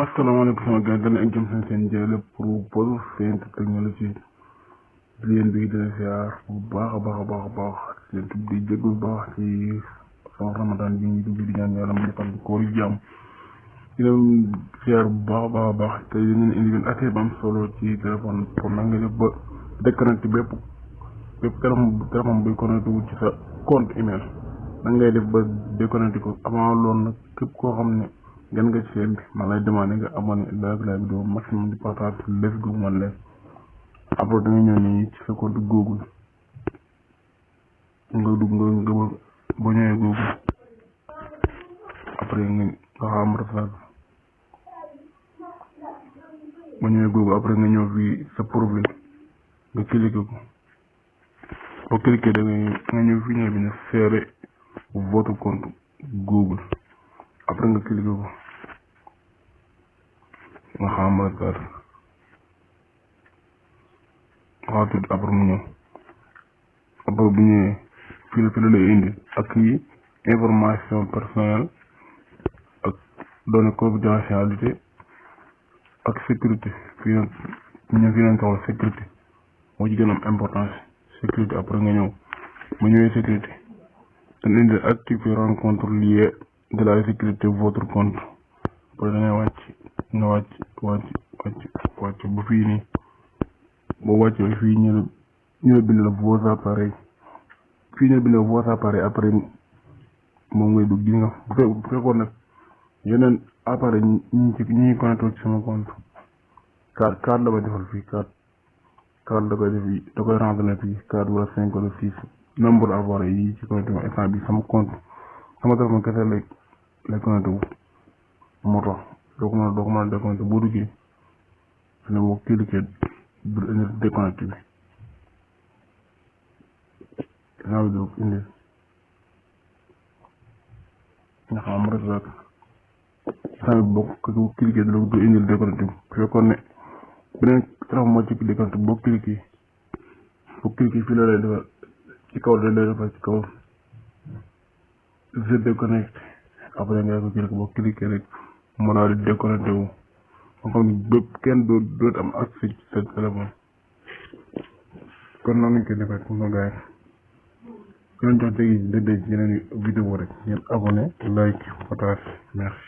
asalaamaaleykum sama gars dana ak jëm seen jële pour Paul Fent Technology leen bi dina siyaar bu baax a baax a baax a baax leen tub di jéggu baax ci sama ramadan bi ñu dugg di ñaan yàlla mu defal koor jàmm di leen siyaar bu baax a baax a baax te dinañ indi leen affaire bu am solo ci téléphone pour na nga def ba déconnecté bépp téléphone buy connecté wu ci sa compte email na ngay def ba déconnecté ko avant loolu nag képp koo xam ne gan nga ci seen bi ma lay demandé nga abonné like la vidéo maximum di partage les gu man leen après da nga ñëw nii ci sa compte Google nga dugg nga boo ñëwee Google après nga xam refaat boo ñëwee Google après nga ñëw fii sa profil nga cliqué ko boo cliqué da nga ñëw fii ñëw bi ne serrer votre compte Google après nga cliqué ko nga xam refaat waxaa tudd après mu ñëw après bu ñëwee fii la lay indi ak yi information personnelle ak données confidentialité ak sécurité fii nañ soxla sécurité moo ci gën a am importance sécurité après nga ñëw bu ñëwee sécurité dañ indi activer rencontre liée de la sécurité votre compte après da ngay wàcc ba fii nii boo wàccee fii ñu la bind la vos appareils fii ñu la bind la vos appareils après moom ngay dugg gis nga bu fekkoon nag yeneen appareil ñi connecté ci sama compte carte la koy defal fii carte da koy def da koy renseigner fii 4 wala 5 wala 6 nombre appareil yi ci connecté instant bi sama compte sama téléphone kese lay connecté wu moo tax doo ko mën a déconnecté boo duggee su ne boo cliqué du indi déconnecté bi dinaa bi doo indi nga xam rek saa bi boo ko cliqué du indi déconnecté bi bu fekkoon ne beneen téléphone moo ci déconnecté boo cliqué fii la lay defal ci kaw da lay defal ci kaw je déconnecte après nga ko cliqué boo cliqué rek moo daal di déconnecté wu moo xam ne bépp kenn dootu am accès ci sa téléphone kon noonu lañ koy defee pour nga gars yi jox tegi dëgg yeneen vidéo rek ngeen abonné like partage merci